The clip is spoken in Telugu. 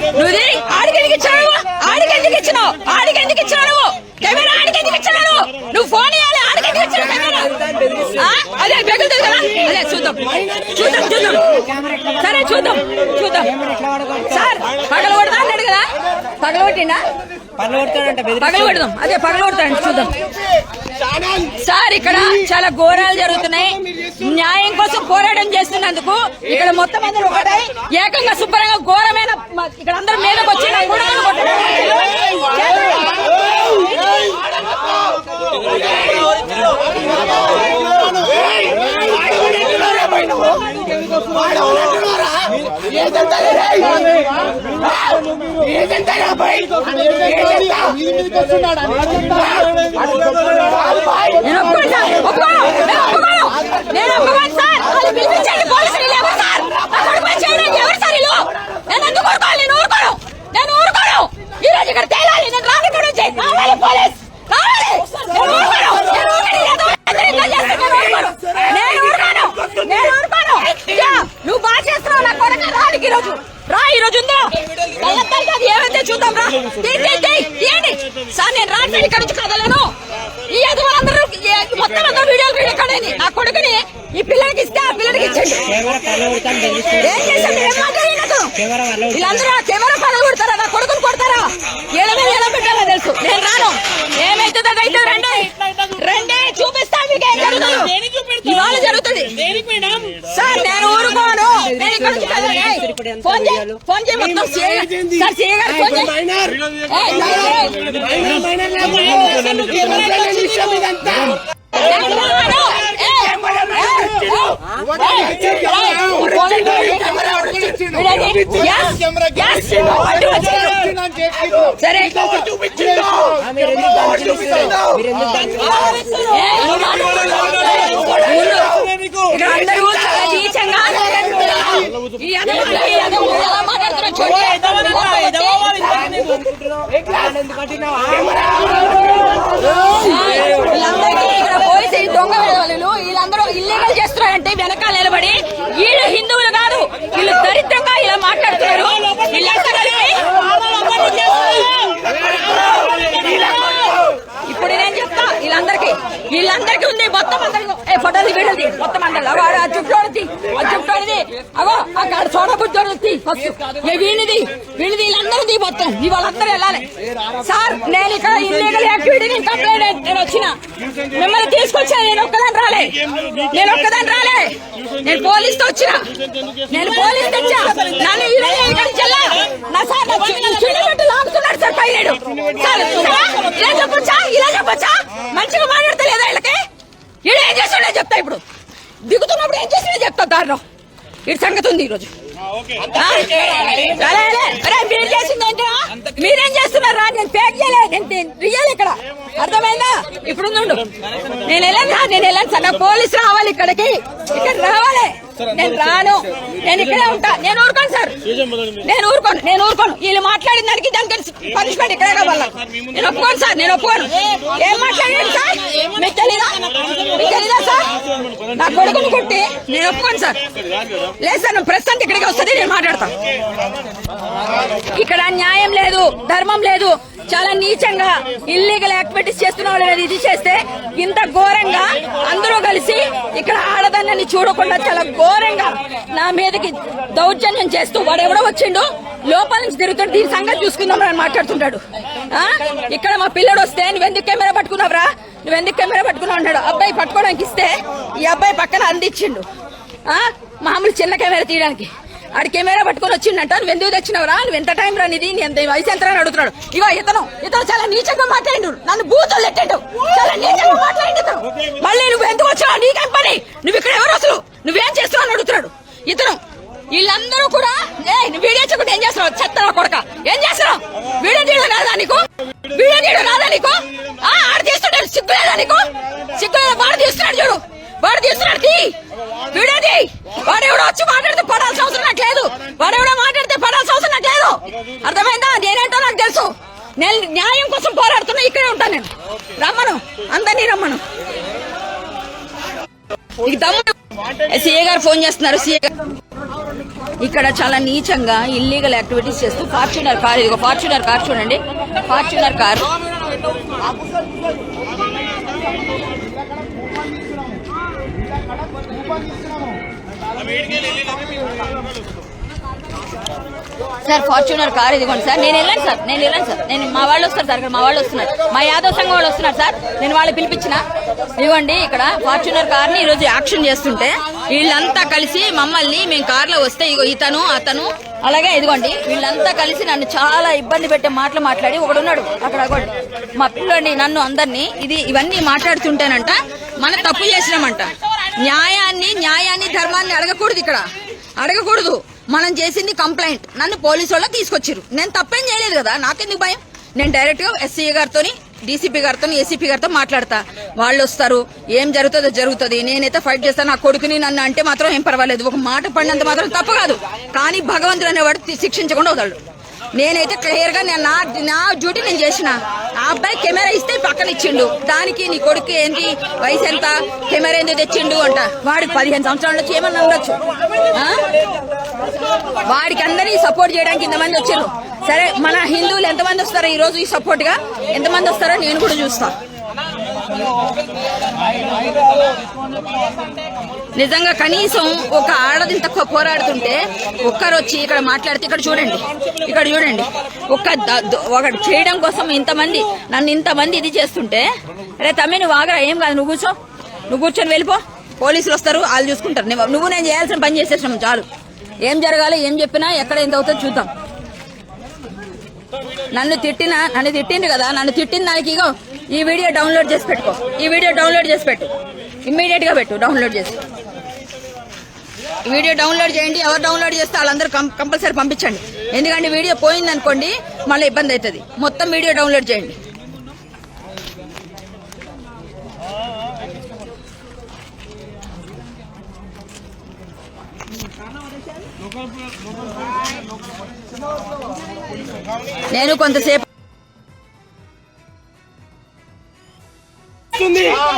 నువ్వు ఆడికెందుకు ఇచ్చినావు ఆడికెందుకు ఇచ్చినావు ఆడికెందుకు ఇచ్చినావు నువ్వు కెమెరా ఆడికెందుకు ఇచ్చినావు నువ్వు ఫోన్ ఇవ్వాలి ఆడికెందుకు ఇచ్చినావు కెమెరా అదే బెగులుతుంది కదా అదే చూద్దాం చూద్దాం చూద్దాం సరే చూద్దాం చూద్దాం సార్ పగలగొడతా అన్నాడు కదా పగలగొట్టిండా పగలగొడదాం అదే పగలగొడతాండి చూద్దాం సార్ ఇక్కడ చాలా ఘోరాలు జరుగుతున్నాయి న్యాయం కోసం పోరాటం చేస్తున్నందుకు ఇక్కడ మొత్తం అందరూ ఒకటై ఏకంగా శుభ్రంగా ఘోరమైన ఇక్కడ అందరూ మీదకి వచ్చి నువ్వు బాగా చేస్తున్నావు నా కొడుకు రానికి ఈరోజు రా ఈరోజు ఉందా ఏమైతే చూద్దాం రా తీయండి సార్ నేను రాను ఇక్కడ నుంచి కదలను ఈ యజమానులందరూ మొత్తం అందరూ వీడియోలు కడేది నా కొడుకుని ఈ పిల్లలకి ఇస్తే ఆ పిల్లలకి ఇచ్చండి ఏం చేశాడు ఏం మాట్లాడినట్టు వీళ్ళందరూ కెమెరా పనులు కొడతారా నా కొడుకుని కొడతారా ఏళ్ళ మీద ఎలా పెట్టాలో తెలుసు నేను రాను ఏమైతుందో అయితే రండి రండి చూపిస్తా మీకు ఏం జరుగుతుంది ఇవాళ జరుగుతుంది సార్ నేను ఊరుకోను నేను ఇక్కడ నుంచి ఫోన్ చేయి మొత్తం సార్ సీఏ గారు ఫోన్ సరే ఇక్కడ అందరూ చాలా నీచంగా ఇక్కడ పోలీసు దొంగ వాళ్ళు వీళ్ళందరూ ఇల్లీగల్ చేస్తున్నారంటే వెనకాల నిలబడి వీళ్ళు హిందువులు కాదు వీళ్ళు దరిద్రంగా ఇలా మాట్లాడుతున్నారు వీళ్ళంతా కలిపి ఇప్పుడు నేను చెప్తా వీళ్ళందరికీ ఉంది మొత్తం అందరికి ఫోటోలు వీడియోది మొత్తం అందరు ఆ చుట్టోడిది అగో అక్కడ చూడబుద్ధి ఫస్ట్ వీళ్ళది వీళ్ళందరిది మొత్తం వాళ్ళందరూ వెళ్ళాలి సార్ నేను ఇక్కడ ఇల్లీగల్ యాక్టివిటీ నేను కంప్లైంట్ నేను వచ్చిన మిమ్మల్ని తీసుకొచ్చా నేను ఒక్కదాన్ని రాలే నేను పోలీస్ తో వచ్చిన నేను పోలీస్ తెచ్చా నన్ను ఇక్కడికి వెళ్ళా నా సార్ చిన్నట్టు లాగుతున్నాడు సార్ పైలేడు సార్ ఇలా చెప్పొచ్చా మంచిగా మాట్లాడతా లేదా వీళ్ళకి ఈడు ఏం చేస్తుండే చెప్తా ఇప్పుడు దిగుతున్నప్పుడు ఏం చేస్తుండే చెప్తా దారిలో ఇటు సంగతి ఉంది ఈరోజు మీరు చేసింది ఏంటా మీరేం చేస్తున్నారా నేను పేక్ చేయలేదు నేను రియల్ ఇక్కడ అర్థమైందా ఇప్పుడు నేను వెళ్ళాను సార్ నా పోలీసు రావాలి ఇక్కడికి ఇక్కడ రావాలి నేను రాను నేను ఇక్కడే ఉంటా నేను ఊరుకోను సార్ నేను ఊరుకోను వీళ్ళు మాట్లాడిన దానికి దానికి పనిష్మెంట్ ఇక్కడే కావాలా నేను ఒప్పుకోను సార్ ఏం మాట్లాడాను సార్ మీకు తెలీదా సార్ నా కొడుకుని కొట్టి నేను ఒప్పుకోను సార్ లేదు సార్ ప్రస్తుతానికి ఇక్కడికి వస్తుంది నేను మాట్లాడతా ఇక్కడ న్యాయం లేదు ధర్మం లేదు చాలా నీచంగా ఇల్లీగల్ యాక్టివిటీస్ చేస్తున్న వాళ్ళు ఇది చేస్తే ఇంత ఘోరంగా అందరూ కలిసి ఇక్కడ ఆడదాన్ని చూడకుండా చాలా ఘోరంగా నా మీదకి దౌర్జన్యం చేస్తూ వాడెవడో వచ్చిండు లోపల నుంచి తిరుగుతాడు దీని సంగతి చూసుకుందాం అని మాట్లాడుతుంటాడు ఇక్కడ మా పిల్లడు వస్తే నువ్వెందుకు కెమెరా పట్టుకున్నావురా అన్నాడు అబ్బాయి పట్టుకోవడానికి ఇస్తే ఈ అబ్బాయి పక్కన అందించిండు మామూలు చిన్న కెమెరా తీయడానికి ఆడి కెమెరా పట్టుకొని వచ్చిండంట నువ్వు ఎందుకు తెచ్చినవరా నువ్వు ఎంత టైం రానిది ఎంత వయసు ఎంత అని అడుగుతున్నాడు ఇగో ఇతను చాలా నీచంగా మాట్లాడిండు నన్ను బూతులు ఎట్టాడు చాలా నీచంగా మాట్లాడిండు మళ్ళీ నువ్వు ఎందుకు వచ్చావు నీకేం పని నువ్వు ఇక్కడ ఎవరు అసలు నువ్వేం చేస్తున్నావు అని అడుగుతున్నాడు ఇతను వీళ్ళందరూ కూడా నువ్వు వీడియో చెప్పుకుంటే ఏం చేస్తున్నావు చెత్త కొడక ఏం చేస్తున్నావు వీడియో తీయడం రాదా నీకు ఆడు తీస్తున్నాడు సిగ్గులేదా నీకు వాడు తీస్తున్నాడు చూడు వాడు తీస్తున్నాడు వీడేది వాడెవడో వచ్చి మాట్లాడితే పడాల్సిన అవసరం నాకు లేదు అర్థమైందా నేనేంటో నాకు తెలుసు నేను న్యాయం కోసం పోరాడుతున్నా ఇక్కడే ఉంటాను నేను రమ్మను అందరినీ రమ్మను సీఏ గారు ఫోన్ చేస్తున్నారు ఇక్కడ చాలా నీచంగా ఇల్లీగల్ యాక్టివిటీస్ చేస్తూ ఫార్చ్యూనర్ కార్, ఇది ఫార్చ్యూనర్ కార్ చూడండి, Fortuner car sir, Fortuner car ఇదిగోండి సార్. నేను వెళ్ళాను సార్, నేను మా వాళ్ళు వస్తారు సార్, ఇక్కడ మా వాళ్ళు వస్తున్నారు, మా యాదవ్ సంఘం వాళ్ళు వస్తున్నారు సార్, నేను వాళ్ళు పిలిపించిన. ఇదిగోండి ఇక్కడ ఫార్చ్యూనర్ కార్ ని ఈరోజు యాక్షన్ చేస్తుంటే వీళ్ళంతా కలిసి మమ్మల్ని, మేము కార్ లో వస్తే ఇగో ఇతను అతను అలాగే ఇదిగోండి వీళ్ళంతా కలిసి నన్ను చాలా ఇబ్బంది పెట్టే మాటలు మాట్లాడి, ఒకడున్నాడు అక్కడ మా పిల్లోని నన్ను అందరినీ ఇవన్నీ మాట్లాడుతుంటేనంట మనం తప్పు చేసినామంట. న్యాయాన్ని ధర్మాన్ని అడగకూడదు, ఇక్కడ అడగకూడదు. మనం చేసింది కంప్లైంట్, నన్ను పోలీసు వాళ్ళు తీసుకొచ్చారు, నేను తప్పేం చేయలేదు కదా, నాకెందుకు భయం? నేను డైరెక్ట్ గా ఎస్సీ గారితో, డీసీపీ గారితో, ఏసీపీ గారితో మాట్లాడతా, వాళ్ళు వస్తారు, ఏం జరుగుతుందో జరుగుతుంది, నేనైతే ఫైట్ చేస్తాను. నా కొడుకుని నన్ను అంటే మాత్రం ఏం పర్వాలేదు, ఒక మాట పడినంత మాత్రం తప్పు కాదు, కానీ భగవంతుడు అనేవాడు శిక్షించకుండా వదలడు. నేనైతే క్లియర్ గా నా డ్యూటీ నేను చేసిన. ఆ అబ్బాయి కెమెరా ఇస్తే పక్కన ఇచ్చిండు, దానికి నీ కొడుకు ఏంటి, వయసు ఎంత, కెమెరా ఎందుకు తెచ్చిండు అంట. వాడికి 15 సంవత్సరాల నుంచి ఏమన్నా ఉండొచ్చు, వాడికి అందరినీ సపోర్ట్ చేయడానికి ఇంతమంది వచ్చారు. సరే, మన హిందువులు ఎంతమంది వస్తారో ఈ రోజు ఈ సపోర్ట్ గా, ఎంతమంది వస్తారో నేను కూడా చూస్తా. నిజంగా కనీసం ఒక ఆడది తక్కువ పోరాడుతుంటే ఒక్కరు వచ్చి ఇక్కడ మాట్లాడితే, ఇక్కడ చూడండి ఒకటి చేయడం కోసం నన్ను ఇంతమంది ఇది చేస్తుంటే, అరే తమ్మి నువ్వు ఆగరా, ఏం కాదు, నువ్వు కూర్చొని వెళ్ళిపో, పోలీసులు వస్తారు, వాళ్ళు చూసుకుంటారు. నువ్వు నేను చేయాల్సిన పని చేసేసాం చాలు. ఏం జరగాలి, ఏం చెప్పినా, ఎక్కడ ఎంత అవుతుందో చూద్దాం. నన్ను తిట్టింది కదా, నన్ను తిట్టిన దానికి ఇగో ఈ వీడియో డౌన్లోడ్ చేసి పెట్టుకో, ఈ వీడియో డౌన్లోడ్ చేసి పెట్టు, ఇమ్మీడియట్ గా పెట్టు, డౌన్లోడ్ చేసి ఈ వీడియో డౌన్లోడ్ చేయండి. ఎవరు డౌన్లోడ్ చేస్తే వాళ్ళందరూ కంపల్సరీ పంపించండి, ఎందుకంటే వీడియో పోయింది అనుకోండి మళ్ళీ ఇబ్బంది అవుతుంది. మొత్తం వీడియో డౌన్లోడ్ చేయండి. నేను కొంతసేపు